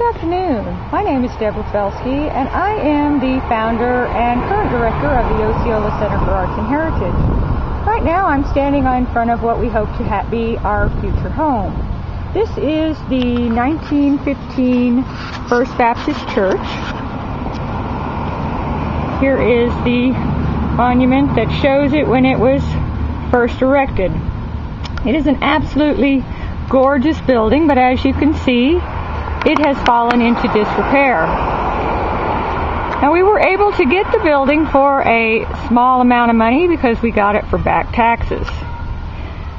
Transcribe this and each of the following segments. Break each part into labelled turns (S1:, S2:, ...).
S1: afternoon. My name is Deborah Felsky, and I am the founder and current director of the Osceola Center for Arts and Heritage. Right now I'm standing in front of what we hope to be our future home. This is the 1915 First Baptist Church. Here is the monument that shows it when it was first erected. It is an absolutely gorgeous building, but as you can see, it has fallen into disrepair. Now, we were able to get the building for a small amount of money because we got it for back taxes.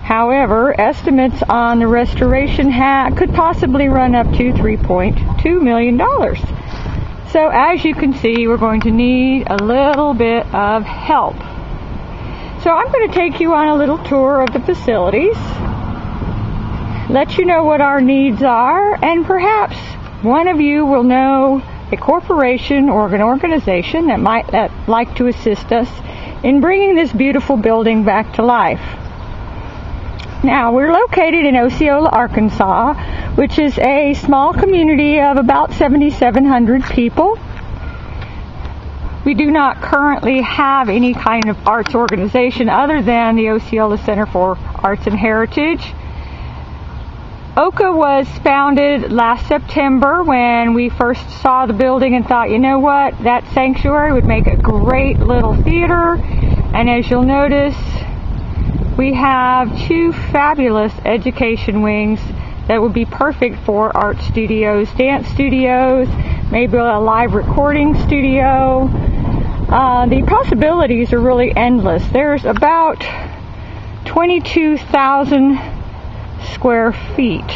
S1: However, estimates on the restoration could possibly run up to $3.2 million. So as you can see, we're going to need a little bit of help. So I'm going to take you on a little tour of the facilities, let you know what our needs are, and perhaps one of you will know a corporation or an organization that might like to assist us in bringing this beautiful building back to life. Now, we're located in Osceola, Arkansas, which is a small community of about 7,700 people. We do not currently have any kind of arts organization other than the Osceola Center for Arts and Heritage. OCAH was founded last September when we first saw the building and thought, you know what, that sanctuary would make a great little theater. And as you'll notice, we have two fabulous education wings that would be perfect for art studios, dance studios, maybe a live recording studio. The possibilities are really endless. There's about 22,000 square feet.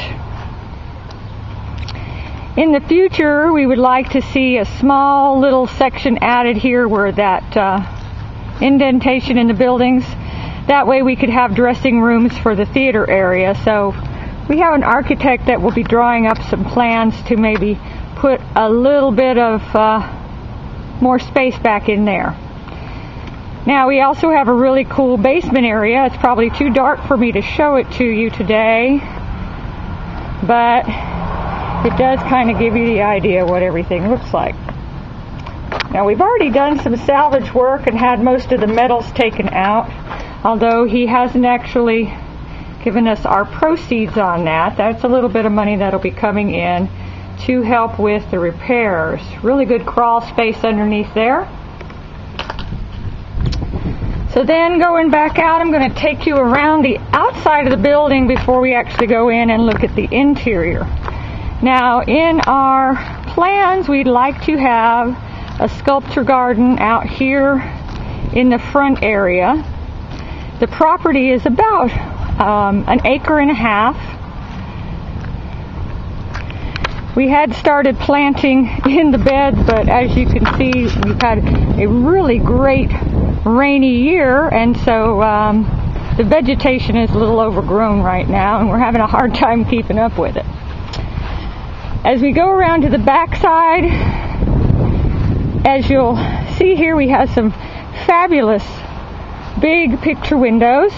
S1: In the future, we would like to see a small little section added here where that indentation in the buildings. That way we could have dressing rooms for the theater area. So we have an architect that will be drawing up some plans to maybe put a little bit of more space back in there. Now, we also have a really cool basement area. It's probably too dark for me to show it to you today, but it does kind of give you the idea what everything looks like. Now, we've already done some salvage work and had most of the metals taken out, although he hasn't actually given us our proceeds on that. That's a little bit of money that'll be coming in to help with the repairs. Really good crawl space underneath there. So then going back out, I'm going to take you around the outside of the building before we actually go in and look at the interior. Now, in our plans, we'd like to have a sculpture garden out here in the front area. The property is about an acre and a half. We had started planting in the beds, but as you can see, we've had a really great rainy year, and so the vegetation is a little overgrown right now, and we're having a hard time keeping up with it. As we go around to the back side, as you'll see here, we have some fabulous big picture windows.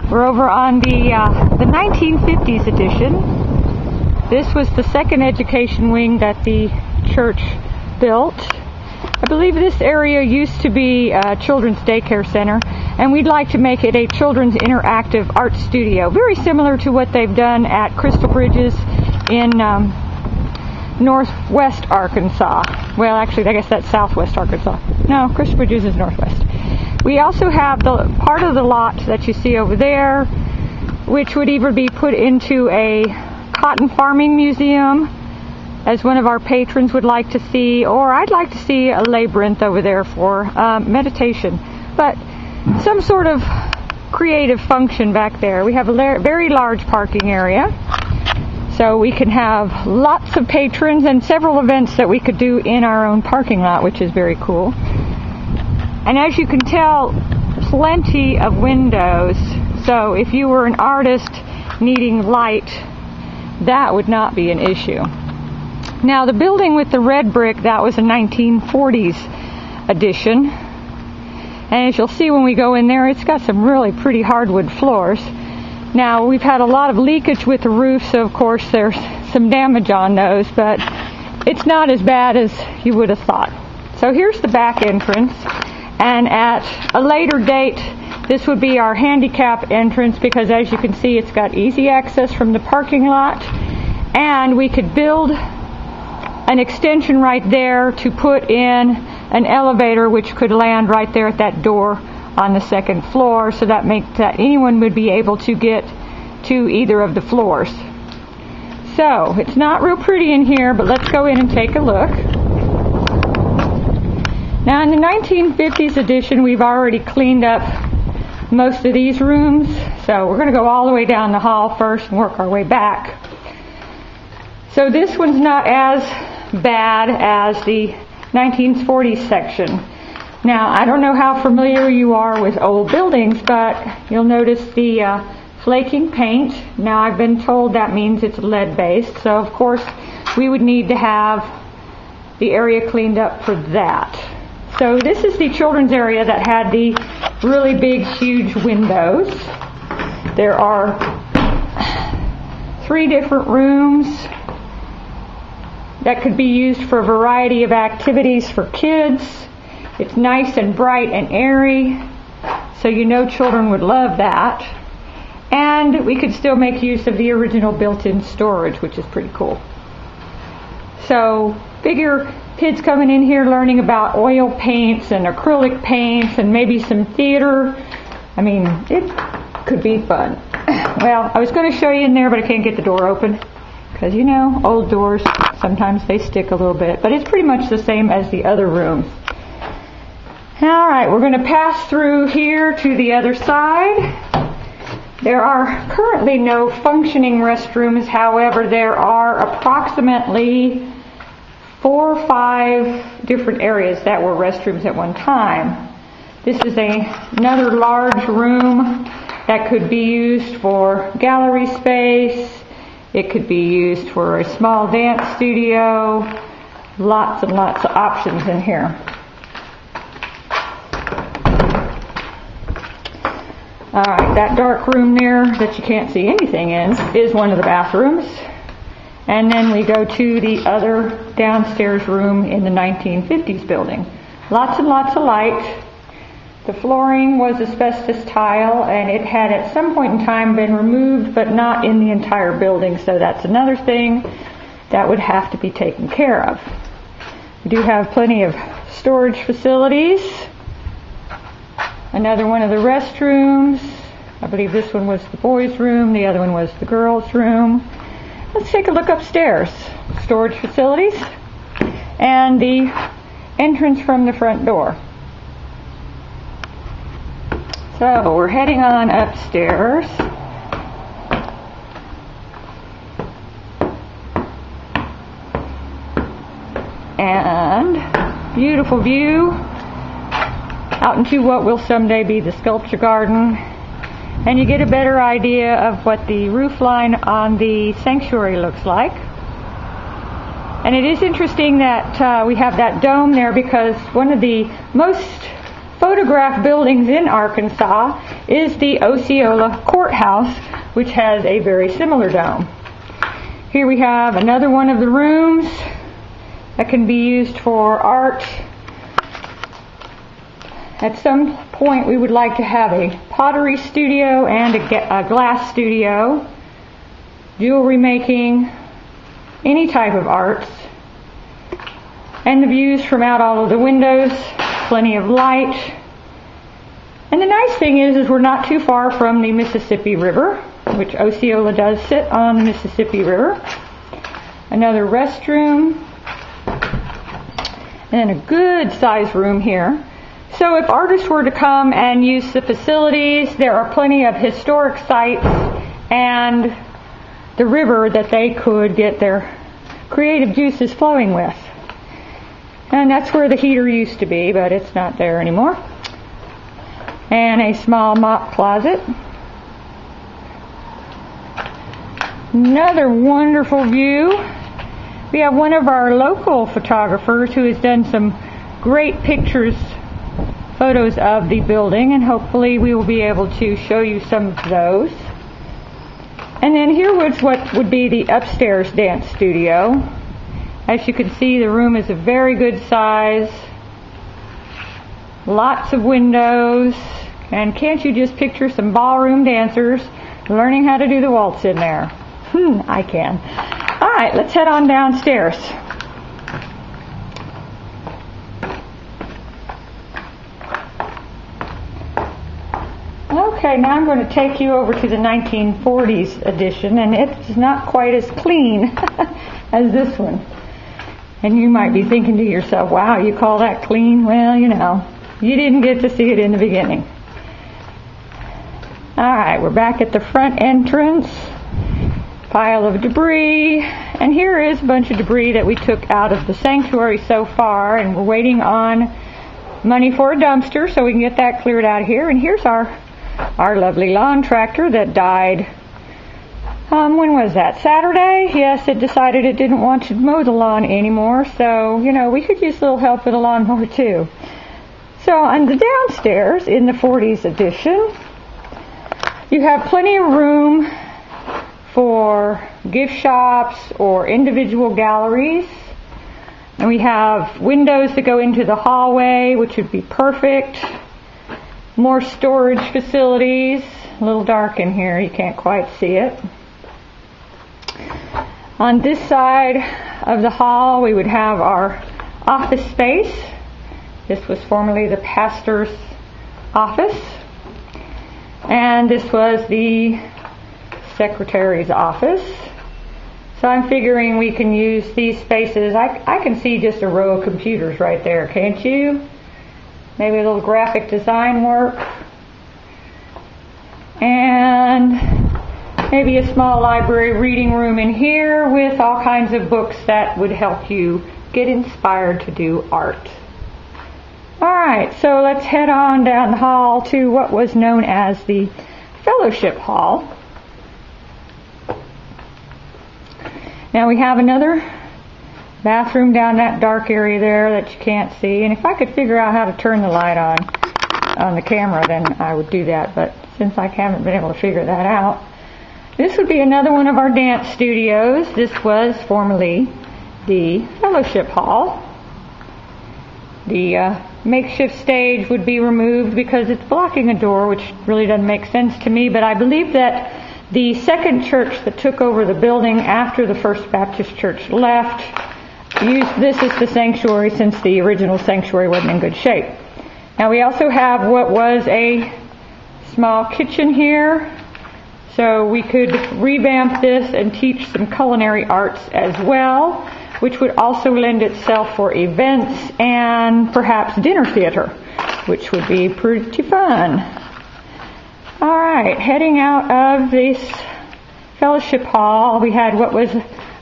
S1: We're over on the 1950s edition. This was the second education wing that the church built. I believe this area used to be a children's daycare center, and we'd like to make it a children's interactive art studio, very similar to what they've done at Crystal Bridges in northwest Arkansas. Well, actually, I guess that's southwest Arkansas. No, Crystal Bridges is northwest. We also have the part of the lot that you see over there, which would either be put into a cotton farming museum, as one of our patrons would like to see, or I'd like to see a labyrinth over there for meditation. But some sort of creative function back there. We have a very large parking area, so we can have lots of patrons and several events that we could do in our own parking lot, which is very cool. And as you can tell, plenty of windows. So if you were an artist needing light, that would not be an issue. Now, the building with the red brick, that was a 1940s addition. And as you'll see when we go in there, it's got some really pretty hardwood floors. Now, we've had a lot of leakage with the roof, so of course there's some damage on those, but it's not as bad as you would have thought. So here's the back entrance, and at a later date this would be our handicap entrance, because as you can see it's got easy access from the parking lot, and we could build an extension right there to put in an elevator which could land right there at that door on the second floor, so that anyone would be able to get to either of the floors. So it's not real pretty in here, but let's go in and take a look. Now in the 1950s edition we've already cleaned up most of these rooms, so we're going to go all the way down the hall first and work our way back. So this one's not as bad as the 1940s section. Now I don't know how familiar you are with old buildings, but you'll notice the flaking paint. Now I've been told that means it's lead based, so of course we would need to have the area cleaned up for that. So this is the children's area that had the really big huge windows. There are 3 different rooms that could be used for a variety of activities for kids. It's nice and bright and airy, so you know children would love that. And we could still make use of the original built-in storage, which is pretty cool. So figure kids coming in here learning about oil paints and acrylic paints and maybe some theater. I mean, it could be fun. Well, I was going to show you in there, but I can't get the door open, because you know, old doors, sometimes they stick a little bit, but it's pretty much the same as the other rooms. Alright, we're going to pass through here to the other side. There are currently no functioning restrooms, however there are approximately 4 or 5 different areas that were restrooms at one time. This is another large room that could be used for gallery space. It could be used for a small dance studio. Lots and lots of options in here. Alright, that dark room there that you can't see anything in is one of the bathrooms. And then we go to the other downstairs room in the 1950s building. Lots and lots of light. The flooring was asbestos tile, and it had at some point in time been removed, but not in the entire building, so that's another thing that would have to be taken care of. We do have plenty of storage facilities. Another one of the restrooms. I believe this one was the boys' room, the other one was the girls' room. Let's take a look upstairs. Storage facilities and the entrance from the front door. So we're heading on upstairs. And beautiful view out into what will someday be the sculpture garden. And you get a better idea of what the roof line on the sanctuary looks like. And it is interesting that we have that dome there, because one of the most photographed buildings in Arkansas is the Osceola Courthouse, which has a very similar dome. Here we have another one of the rooms that can be used for art. At some point we would like to have a pottery studio and a glass studio, jewelry making, any type of arts. And the views from out all of the windows, plenty of light. And the nice thing is we're not too far from the Mississippi River, which Osceola does sit on the Mississippi River. Another restroom. And a good sized room here. So if artists were to come and use the facilities, there are plenty of historic sites and the river that they could get their creative juices flowing with. And that's where the heater used to be, but it's not there anymore. And a small mop closet. Another wonderful view. We have one of our local photographers who has done some great photos of the building, and hopefully we will be able to show you some of those. And then here was what would be the upstairs dance studio. As you can see, the room is a very good size. Lots of windows. And can't you just picture some ballroom dancers learning how to do the waltz in there? I can. All right, let's head on downstairs. Okay, now I'm going to take you over to the 1940s edition, and it's not quite as clean as this one. And you might be thinking to yourself, wow, you call that clean? Well, you know, you didn't get to see it in the beginning. Alright, we're back at the front entrance. Pile of debris. And here is a bunch of debris that we took out of the sanctuary so far, and we're waiting on money for a dumpster so we can get that cleared out of here. And here's our lovely lawn tractor that died. When was that? Saturday? Yes, it decided it didn't want to mow the lawn anymore, so, you know, we could use a little help with a lawnmower too. So on the downstairs in the 40s edition, you have plenty of room for gift shops or individual galleries. And we have windows that go into the hallway, which would be perfect. More storage facilities. A little dark in here, you can't quite see it. On this side of the hall, we would have our office space. This was formerly the pastor's office. And this was the secretary's office. So I'm figuring we can use these spaces. I can see just a row of computers right there, can't you? Maybe a little graphic design work. And maybe a small library reading room in here with all kinds of books that would help you get inspired to do art. Alright, so let's head on down the hall to what was known as the Fellowship Hall. Now we have another bathroom down that dark area there that you can't see. And if I could figure out how to turn the light on the camera, then I would do that. But since I haven't been able to figure that out, this would be another one of our dance studios. This was formerly the Fellowship Hall. The makeshift stage would be removed because it's blocking a door, which really doesn't make sense to me. But I believe that the second church that took over the building after the First Baptist Church left used this as the sanctuary, since the original sanctuary wasn't in good shape. Now we also have what was a small kitchen here, so we could revamp this and teach some culinary arts as well, which would also lend itself for events and perhaps dinner theater, which would be pretty fun. Alright, heading out of this Fellowship Hall, we had what was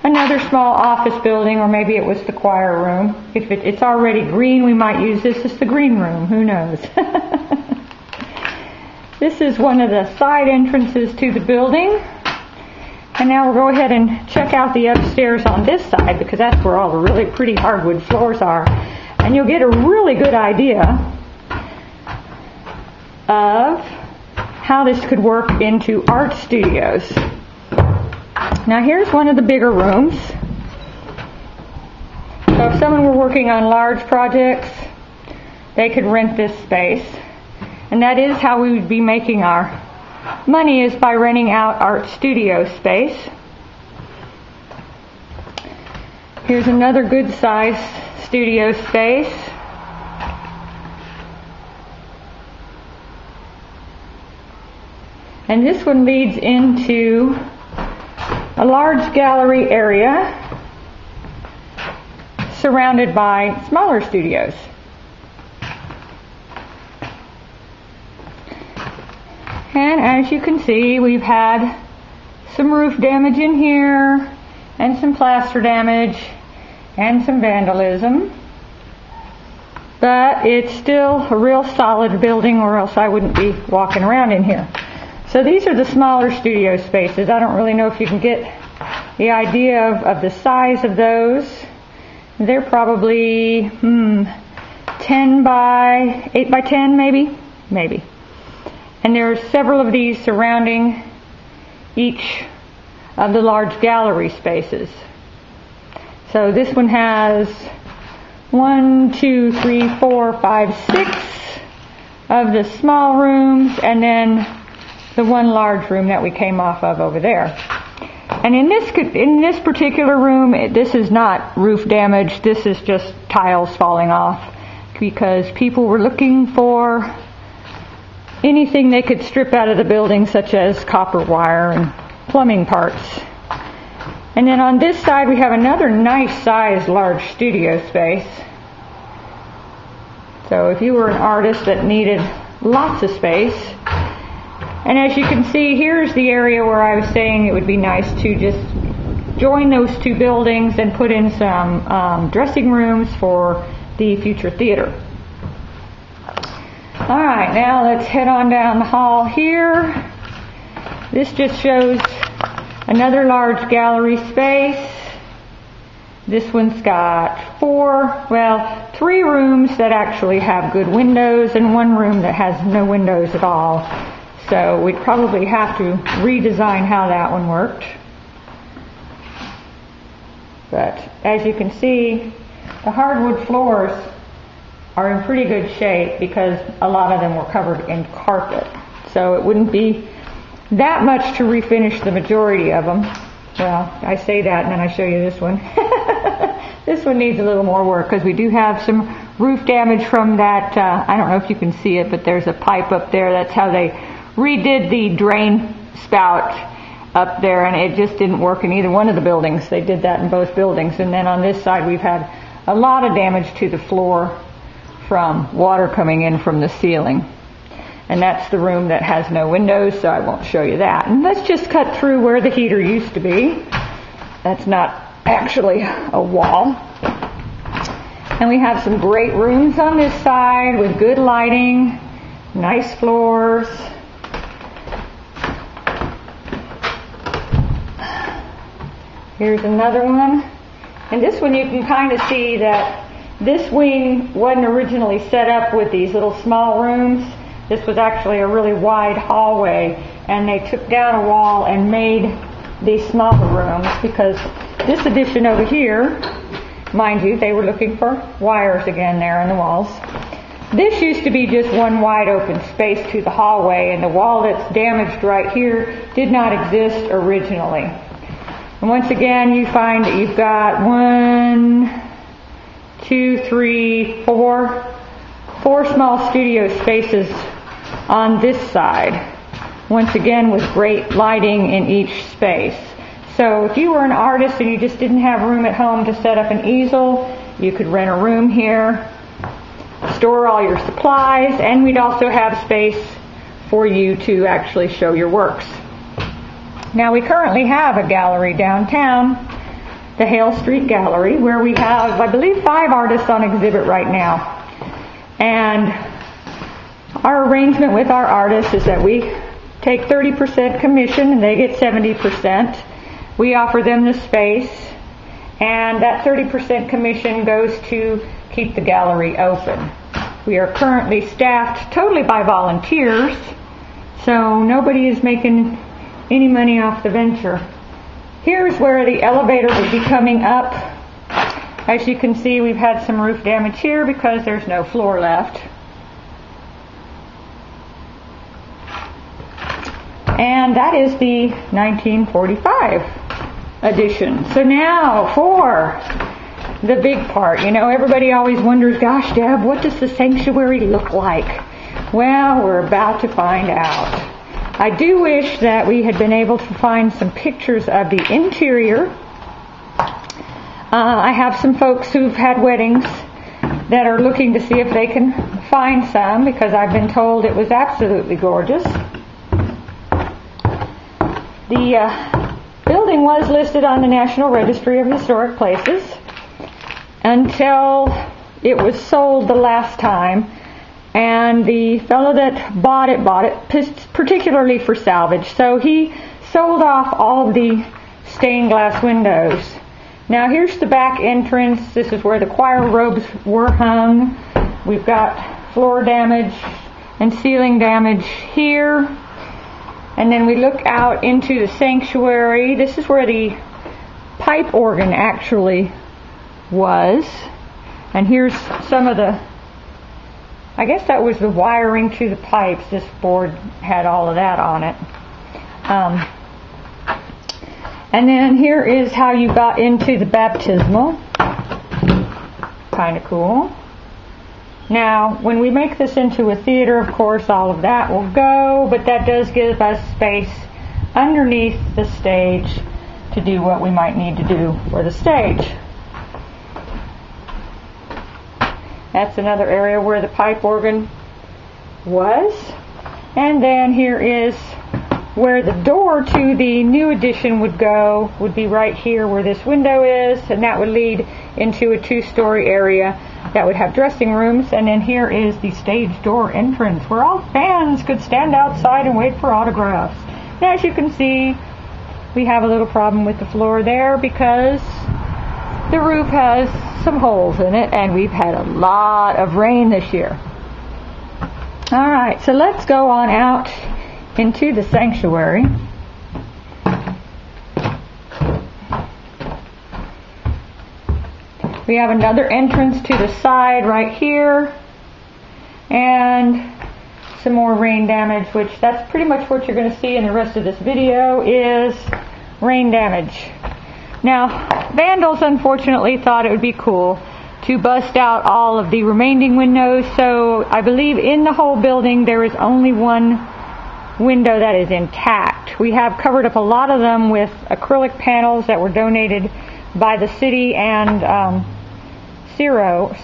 S1: another small office building, or maybe it was the choir room. If it's already green, we might use this as the green room. Who knows? This is one of the side entrances to the building. And now we'll go ahead and check out the upstairs on this side, because that's where all the really pretty hardwood floors are. And you'll get a really good idea of how this could work into art studios. Now here's one of the bigger rooms. So if someone were working on large projects, they could rent this space. And that is how we would be making our money, is by renting out art studio space. Here's another good sized studio space. And this one leads into a large gallery area surrounded by smaller studios. And as you can see, we've had some roof damage in here, and some plaster damage, and some vandalism. But it's still a real solid building, or else I wouldn't be walking around in here. So these are the smaller studio spaces. I don't really know if you can get the idea of the size of those. They're probably 10 by 8 by 10 maybe. And there are several of these surrounding each of the large gallery spaces. So this one has 1, 2, 3, 4, 5, 6 of the small rooms, and then the one large room that we came off of over there. And in this particular room, this is not roof damage. This is just tiles falling off because people were looking for anything they could strip out of the building, such as copper wire and plumbing parts. And then on this side, we have another nice sized large studio space. So if you were an artist that needed lots of space, and as you can see, here's the area where I was saying it would be nice to just join those two buildings and put in some dressing rooms for the future theater. Alright, now let's head on down the hall here. This just shows another large gallery space. This one's got 3 rooms that actually have good windows and 1 room that has no windows at all. So we'd probably have to redesign how that one worked. But as you can see, the hardwood floors are in pretty good shape because a lot of them were covered in carpet. So it wouldn't be that much to refinish the majority of them. Well, I say that and then I show you this one. This one needs a little more work because we do have some roof damage from that. I don't know if you can see it, but there's a pipe up there. That's how they redid the drain spout up there, and it just didn't work in either one of the buildings. They did that in both buildings. And then on this side, we've had a lot of damage to the floor from water coming in from the ceiling. And that's the room that has no windows, so I won't show you that. And let's just cut through where the heater used to be. That's not actually a wall. And we have some great rooms on this side with good lighting, nice floors. Here's another one. And this one you can kind of see that this wing wasn't originally set up with these little small rooms. This was actually a really wide hallway, and they took down a wall and made these smaller rooms because this addition over here, mind you, they were looking for wires again there in the walls. This used to be just one wide open space to the hallway, and the wall that's damaged right here did not exist originally. And once again, you find that you've got 1, 2, 3, 4 small studio spaces on this side. Once again, with great lighting in each space. So if you were an artist and you just didn't have room at home to set up an easel, you could rent a room here, store all your supplies, and we'd also have space for you to actually show your works. Now we currently have a gallery downtown, the Hale Street Gallery, where we have, I believe, 5 artists on exhibit right now. And our arrangement with our artists is that we take 30% commission and they get 70%. We offer them the space, and that 30% commission goes to keep the gallery open. We are currently staffed totally by volunteers, so nobody is making any money off the venture. Here's where the elevator will be coming up. As you can see, we've had some roof damage here because there's no floor left. And that is the 1945 edition. So now for the big part. You know, everybody always wonders, gosh, Deb, what does the sanctuary look like? Well, we're about to find out. I do wish that we had been able to find some pictures of the interior. I have some folks who've had weddings that are looking to see if they can find some, because I've been told it was absolutely gorgeous. The building was listed on the National Registry of Historic Places until it was sold the last time. And the fellow that bought it particularly for salvage. So he sold off all of the stained glass windows. Now here's the back entrance. This is where the choir robes were hung. We've got floor damage and ceiling damage here. And then we look out into the sanctuary. This is where the pipe organ actually was. And here's some of the, I guess that was the wiring to the pipes. This board had all of that on it. And then here is how you got into the baptismal. Kind of cool. Now, when we make this into a theater, of course, all of that will go, but that does give us space underneath the stage to do what we might need to do for the stage. That's another area where the pipe organ was. And then here is where the door to the new addition would go, would be right here where this window is, and that would lead into a 2-story area that would have dressing rooms. And then here is the stage door entrance where all fans could stand outside and wait for autographs. And as you can see, we have a little problem with the floor there because the roof has some holes in it, and we've had a lot of rain this year. Alright, so let's go on out into the sanctuary. We have another entrance to the side right here, and some more rain damage, which that's pretty much what you're going to see in the rest of this video is rain damage. Now, vandals unfortunately thought it would be cool to bust out all of the remaining windows, so I believe in the whole building there is only one window that is intact. We have covered up a lot of them with acrylic panels that were donated by the city and Syro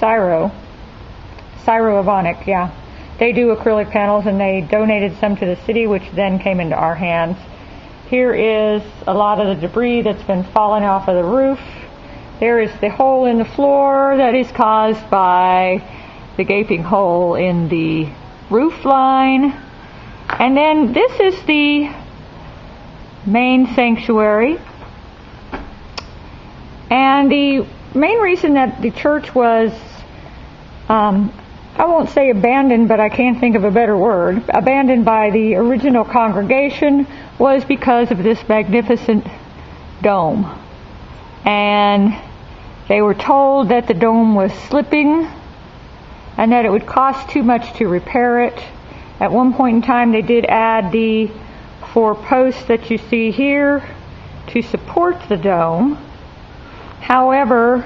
S1: Avonic, yeah. They do acrylic panels, and they donated some to the city, which then came into our hands. Here is a lot of the debris that's been falling off of the roof. There is the hole in the floor that is caused by the gaping hole in the roof line. And then this is the main sanctuary. And the main reason that the church was, I won't say abandoned, but I can't think of a better word, abandoned by the original congregation, was because of this magnificent dome. And they were told that the dome was slipping and that it would cost too much to repair it. At one point in time, they did add the 4 posts that you see here to support the dome. However,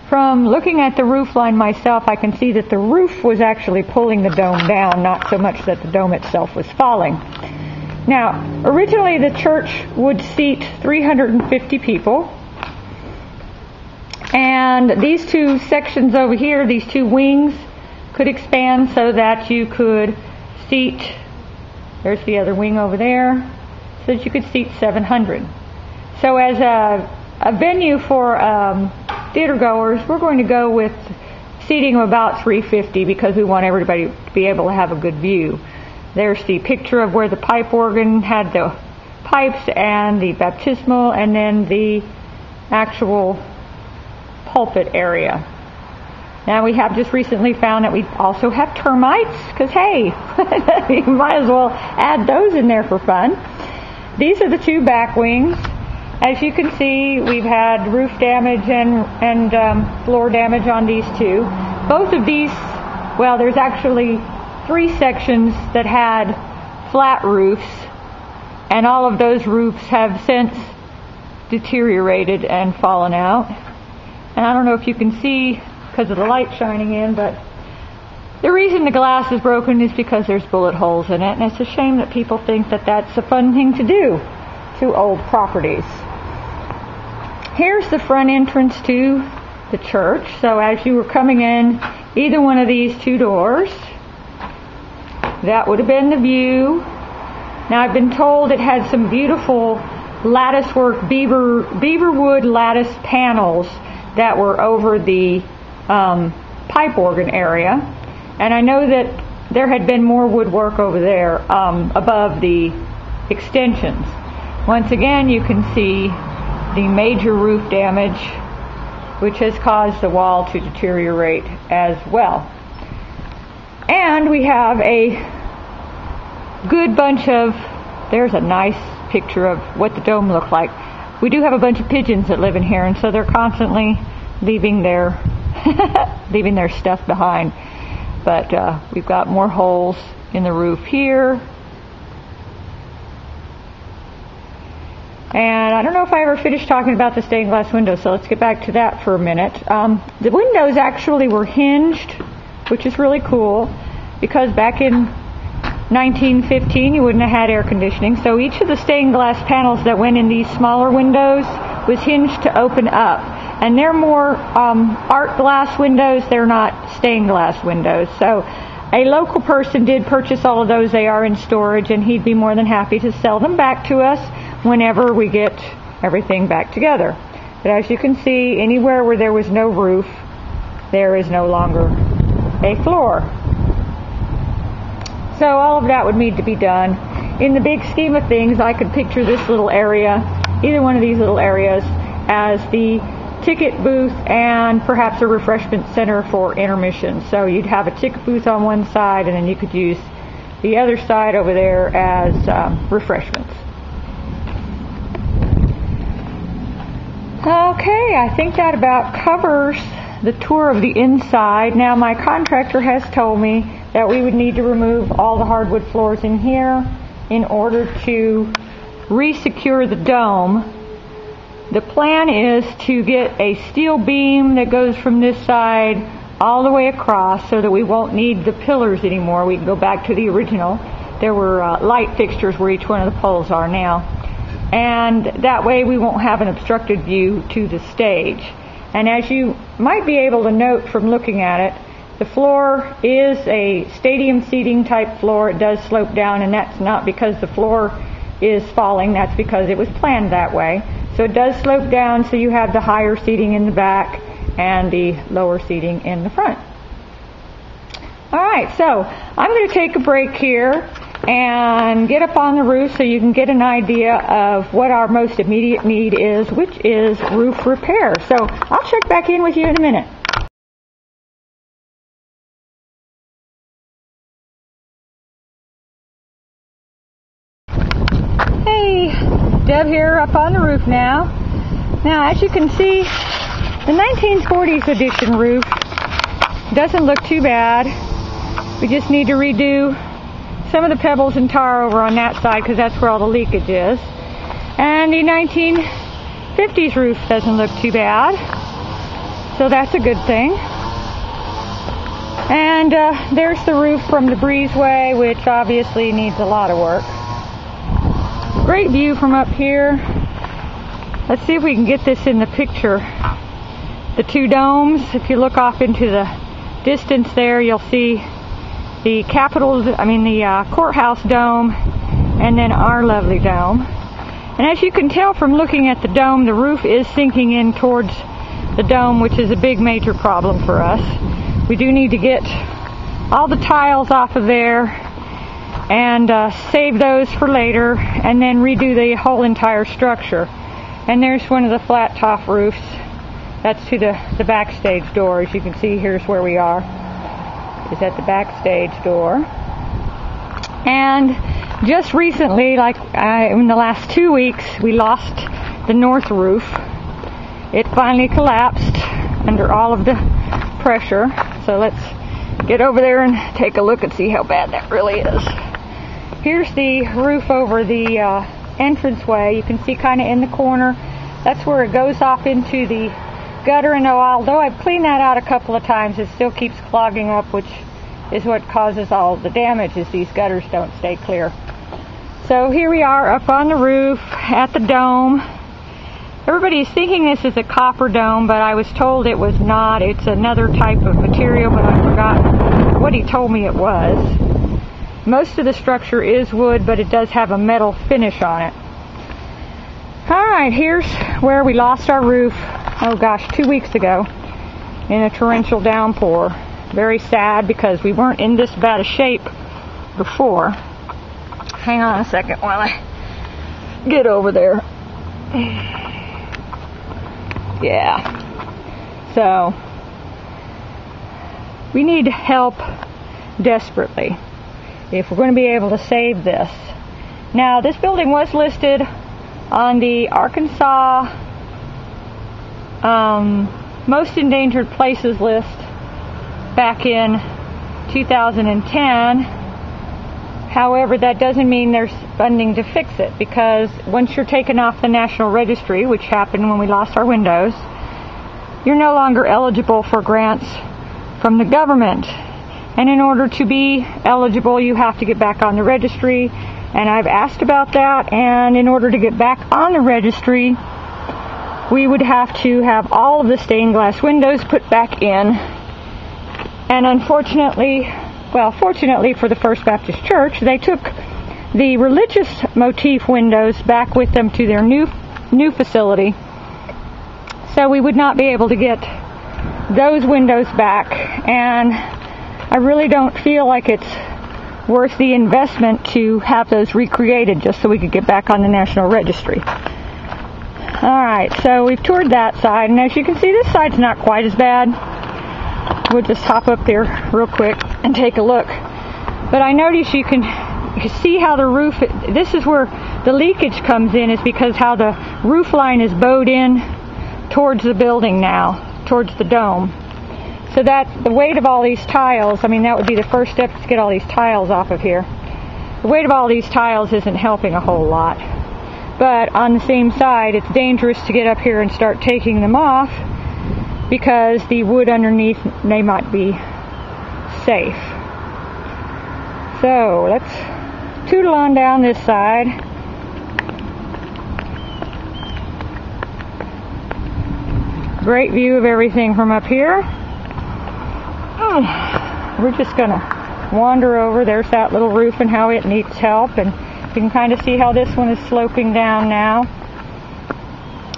S1: from looking at the roof line myself, I can see that the roof was actually pulling the dome down, not so much that the dome itself was falling. Now, originally the church would seat 350 people. And these 2 sections over here, these 2 wings, could expand so that you could seat, there's the other wing over there, so that you could seat 700. So as a venue for theater goers, we're going to go with seating of about 350 because we want everybody to be able to have a good view. There's the picture of where the pipe organ had the pipes and the baptismal, and then the actual pulpit area. Now we have just recently found that we also have termites, because hey, you might as well add those in there for fun. These are the 2 back wings. As you can see, we've had roof damage and floor damage on these 2. Both of these, well, there's actually 3 sections that had flat roofs, and all of those roofs have since deteriorated and fallen out. And I don't know if you can see because of the light shining in, but the reason the glass is broken is because there's bullet holes in it, and it's a shame that people think that that's a fun thing to do to old properties. Here's the front entrance to the church. So as you were coming in either one of these 2 doors, that would have been the view. Now I've been told it had some beautiful lattice work, beaver wood lattice panels that were over the pipe organ area. And I know that there had been more woodwork over there above the extensions. Once again, you can see the major roof damage, which has caused the wall to deteriorate as well. And we have a good bunch of there's a nice picture of what the dome looked like. We do have a bunch of pigeons that live in here, and so they're constantly leaving their leaving their stuff behind. But we've got more holes in the roof here. And I don't know if I ever finished talking about the stained glass windows, so let's get back to that for a minute. The windows actually were hinged, which is really cool, because back in 1915 you wouldn't have had air conditioning, so each of the stained glass panels that went in these smaller windows was hinged to open up. And they're more art glass windows, they're not stained glass windows. So a local person did purchase all of those. They are in storage, and he'd be more than happy to sell them back to us whenever we get everything back together. But as you can see, anywhere where there was no roof, there is no longer a floor. So all of that would need to be done. In the big scheme of things, I could picture this little area, either one of these little areas, as the ticket booth and perhaps a refreshment center for intermission. So you'd have a ticket booth on one side, and then you could use the other side over there as refreshments. Okay, I think that about covers the tour of the inside. Now, my contractor has told me that we would need to remove all the hardwood floors in here in order to re-secure the dome. The plan is to get a steel beam that goes from this side all the way across so that we won't need the pillars anymore. We can go back to the original. There were light fixtures where each one of the poles are now. And that way we won't have an obstructed view to the stage. And as you might be able to note from looking at it, the floor is a stadium seating type floor. It does slope down, and that's not because the floor is falling, that's because it was planned that way. So it does slope down, so you have the higher seating in the back and the lower seating in the front. Alright, so I'm going to take a break here and get up on the roof so you can get an idea of what our most immediate need is, which is roof repair. So I'll check back in with you in a minute. Hey, Deb here up on the roof now. Now, as you can see, the 1940s edition roof doesn't look too bad. We just need to redo some of the pebbles and tar over on that side because that's where all the leakage is. And the 1950s roof doesn't look too bad, so that's a good thing. And there's the roof from the breezeway, which obviously needs a lot of work. Great view from up here. Let's see if we can get this in the picture. The two domes, if you look off into the distance there, you'll see the courthouse dome, and then our lovely dome. And as you can tell from looking at the dome, the roof is sinking in towards the dome, which is a big major problem for us. We do need to get all the tiles off of there and save those for later, and then redo the whole entire structure. And there's one of the flat top roofs. That's to the backstage door. As you can see, here's where we are. Is at the backstage door. And just recently, in the last 2 weeks, we lost the north roof. It finally collapsed under all of the pressure. So let's get over there and take a look and see how bad that really is. Here's the roof over the entranceway. You can see kind of in the corner. That's where it goes off into the gutter, and although I've cleaned that out a couple of times, it still keeps clogging up, which is what causes all the damage, is these gutters don't stay clear. So here we are up on the roof at the dome. Everybody's thinking this is a copper dome, but I was told it was not. It's another type of material, but I forgot what he told me it was. Most of the structure is wood, but it does have a metal finish on it. Alright, here's where we lost our roof, 2 weeks ago in a torrential downpour. Very sad because we weren't in this bad a shape before. Hang on a second while I get over there. Yeah. So, we need help desperately if we're going to be able to save this. Now, this building was listed on the Arkansas Most Endangered Places list back in 2010. However, that doesn't mean there's funding to fix it, because once you're taken off the National Registry, which happened when we lost our windows, you're no longer eligible for grants from the government. And in order to be eligible, you have to get back on the registry. And I've asked about that, and in order to get back on the registry, we would have to have all of the stained glass windows put back in. And unfortunately, well, fortunately for the First Baptist Church, they took the religious motif windows back with them to their new facility. So we would not be able to get those windows back, and I really don't feel like it's worth the investment to have those recreated just so we could get back on the National Registry. Alright, so we've toured that side, and as you can see, this side's not quite as bad. We'll just hop up there real quick and take a look. But I notice you can see how the roof, this is where the leakage comes in, is because how the roof line is bowed in towards the building now, towards the dome. So that the weight of all these tiles, I mean, that would be the first step to get all these tiles off of here. The weight of all these tiles isn't helping a whole lot. But on the same side, it's dangerous to get up here and start taking them off, because the wood underneath may not be safe. So let's tootle on down this side. Great view of everything from up here. We're just going to wander over. There's that little roof and how it needs help, and you can kind of see how this one is sloping down now.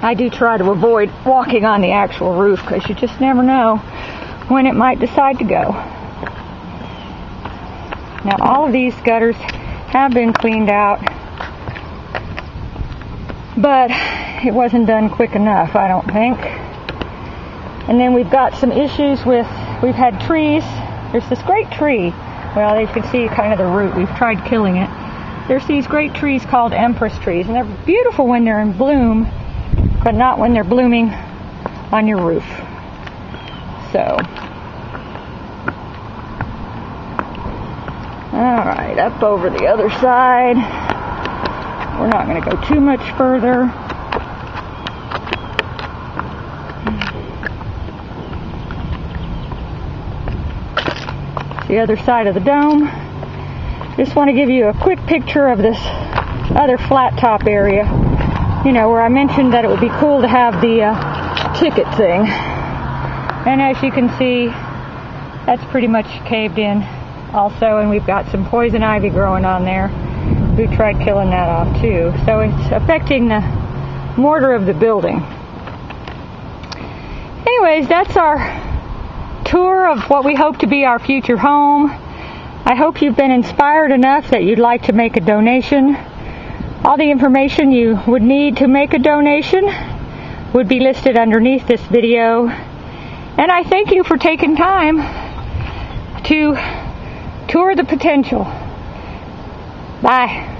S1: I do try to avoid walking on the actual roof, because you just never know when it might decide to go. Now, all of these gutters have been cleaned out, but it wasn't done quick enough, I don't think. And then we've got some issues with, we've had trees. There's this great tree. Well, you can see kind of the root. We've tried killing it. There's these great trees called empress trees, and they're beautiful when they're in bloom, but not when they're blooming on your roof. So, alright, up over the other side. We're not going to go too much further. The other side of the dome. Just want to give you a quick picture of this other flat top area. You know, where I mentioned that it would be cool to have the ticket thing. And as you can see, that's pretty much caved in also, and we've got some poison ivy growing on there. We tried killing that off too. So it's affecting the mortar of the building. Anyways, that's our tour of what we hope to be our future home. I hope you've been inspired enough that you'd like to make a donation. All the information you would need to make a donation would be listed underneath this video. And I thank you for taking time to tour the potential. Bye.